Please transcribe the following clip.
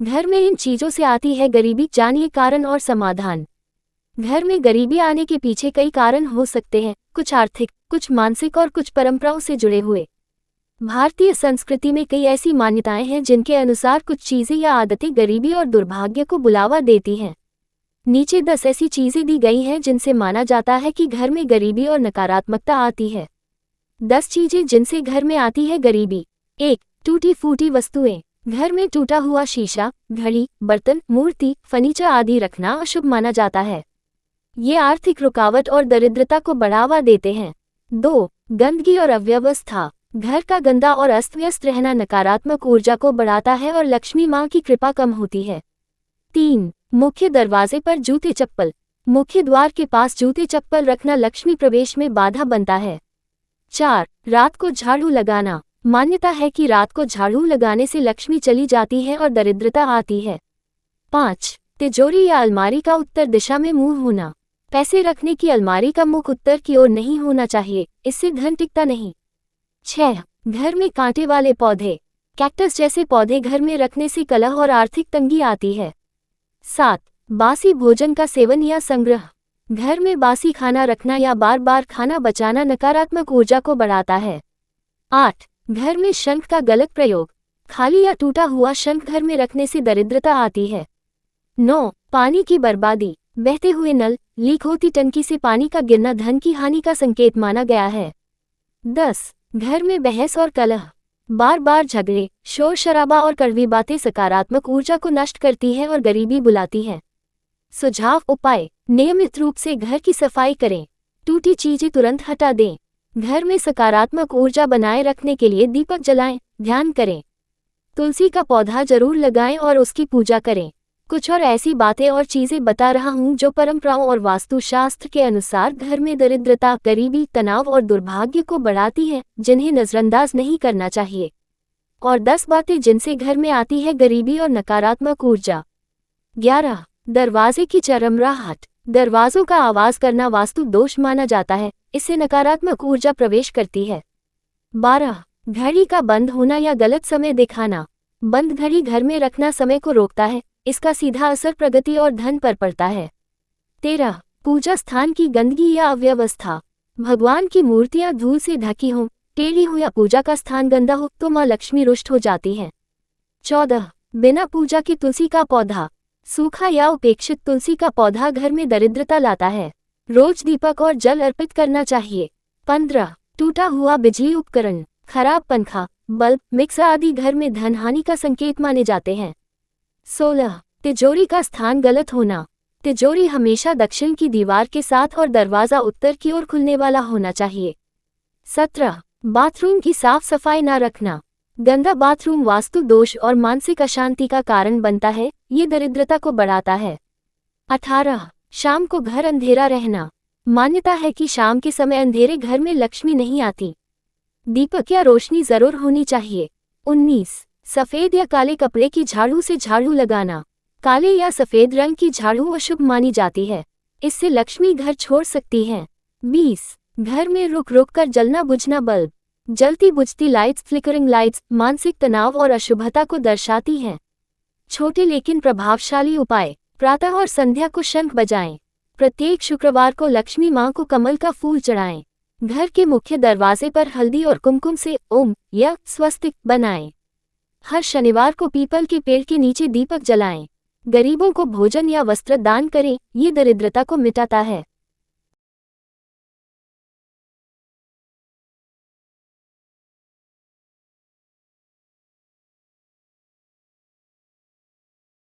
घर में इन चीजों से आती है गरीबी, जानिए कारण और समाधान। घर में गरीबी आने के पीछे कई कारण हो सकते हैं, कुछ आर्थिक, कुछ मानसिक और कुछ परंपराओं से जुड़े हुए। भारतीय संस्कृति में कई ऐसी मान्यताएं हैं जिनके अनुसार कुछ चीजें या आदतें गरीबी और दुर्भाग्य को बुलावा देती हैं। नीचे 10 ऐसी चीजें दी गई हैं जिनसे माना जाता है कि घर में गरीबी और नकारात्मकता आती है। 10 चीजें जिनसे घर में आती है गरीबी। 1. टूटी फूटी वस्तुएं। घर में टूटा हुआ शीशा, घड़ी, बर्तन, मूर्ति, फर्नीचर आदि रखना अशुभ माना जाता है। ये आर्थिक रुकावट और दरिद्रता को बढ़ावा देते हैं। 2. गंदगी और अव्यवस्था। घर का गंदा और अस्त व्यस्त रहना नकारात्मक ऊर्जा को बढ़ाता है और लक्ष्मी माँ की कृपा कम होती है। 3. मुख्य दरवाजे पर जूते चप्पल। मुख्य द्वार के पास जूते चप्पल रखना लक्ष्मी प्रवेश में बाधा बनता है। 4. रात को झाड़ू लगाना। मान्यता है कि रात को झाड़ू लगाने से लक्ष्मी चली जाती है और दरिद्रता आती है। 5. तिजोरी या अलमारी का उत्तर दिशा में मुंह होना। पैसे रखने की अलमारी का मुख उत्तर की ओर नहीं होना चाहिए, इससे धन टिकता नहीं। 6. घर में कांटे वाले पौधे। कैक्टस जैसे पौधे घर में रखने से कलह और आर्थिक तंगी आती है। 7. बासी भोजन का सेवन या संग्रह। घर में बासी खाना रखना या बार बार खाना बचाना नकारात्मक ऊर्जा को बढ़ाता है। 8. घर में शंख का गलत प्रयोग। खाली या टूटा हुआ शंख घर में रखने से दरिद्रता आती है। 9. पानी की बर्बादी। बहते हुए नल, लीक होती टंकी से पानी का गिरना धन की हानि का संकेत माना गया है। 10. घर में बहस और कलह। बार बार झगड़े, शोर शराबा और कड़वी बातें सकारात्मक ऊर्जा को नष्ट करती है और गरीबी बुलाती है। सुझाव उपाय। नियमित रूप से घर की सफाई करें। टूटी चीजें तुरंत हटा दें। घर में सकारात्मक ऊर्जा बनाए रखने के लिए दीपक जलाएं, ध्यान करें। तुलसी का पौधा जरूर लगाएं और उसकी पूजा करें। कुछ और ऐसी बातें और चीजें बता रहा हूं जो परंपराओं और वास्तुशास्त्र के अनुसार घर में दरिद्रता, गरीबी, तनाव और दुर्भाग्य को बढ़ाती हैं, जिन्हें नजरअंदाज नहीं करना चाहिए। और 10 बातें जिनसे घर में आती है गरीबी और नकारात्मक ऊर्जा। 11. दरवाजे की चरमराहट। दरवाजों का आवाज करना वास्तु दोष माना जाता है, इससे नकारात्मक ऊर्जा प्रवेश करती है। 12. घड़ी का बंद होना या गलत समय दिखाना। बंद घड़ी घर में रखना समय को रोकता है, इसका सीधा असर प्रगति और धन पर पड़ता है। 13. पूजा स्थान की गंदगी या अव्यवस्था। भगवान की मूर्तियां धूल से ढकी हों, टेढ़ी हो या पूजा का स्थान गंदा हो तो मां लक्ष्मी रुष्ट हो जाती हैं। 14. बिना पूजा के तुलसी का पौधा। सूखा या उपेक्षित तुलसी का पौधा घर में दरिद्रता लाता है। रोज दीपक और जल अर्पित करना चाहिए। 15. टूटा हुआ बिजली उपकरण। खराब पंखा, बल्ब, मिक्सर आदि घर में धन हानि का संकेत माने जाते हैं। 16. तिजोरी का स्थान गलत होना। तिजोरी हमेशा दक्षिण की दीवार के साथ और दरवाजा उत्तर की ओर खुलने वाला होना चाहिए। 17. बाथरूम की साफ सफाई न रखना। गंदा बाथरूम वास्तु दोष और मानसिक अशांति का कारण बनता है, ये दरिद्रता को बढ़ाता है। 18. शाम को घर अंधेरा रहना। मान्यता है कि शाम के समय अंधेरे घर में लक्ष्मी नहीं आती। दीपक या रोशनी जरूर होनी चाहिए। 19. सफेद या काले कपड़े की झाड़ू से झाड़ू लगाना। काले या सफेद रंग की झाड़ू अशुभ मानी जाती है, इससे लक्ष्मी घर छोड़ सकती है। 20. घर में रुक रुक कर जलना बुझना बल्ब। जलती बुझती लाइट्स, फ्लिकरिंग लाइट्स, मानसिक तनाव और अशुभता को दर्शाती हैं। छोटे लेकिन प्रभावशाली उपाय। प्रातः और संध्या को शंख बजाएं। प्रत्येक शुक्रवार को लक्ष्मी मां को कमल का फूल चढ़ाएं। घर के मुख्य दरवाजे पर हल्दी और कुमकुम से ओम या स्वस्तिक बनाएं। हर शनिवार को पीपल के पेड़ के नीचे दीपक जलाएं। गरीबों को भोजन या वस्त्र दान करें, ये दरिद्रता को मिटाता है।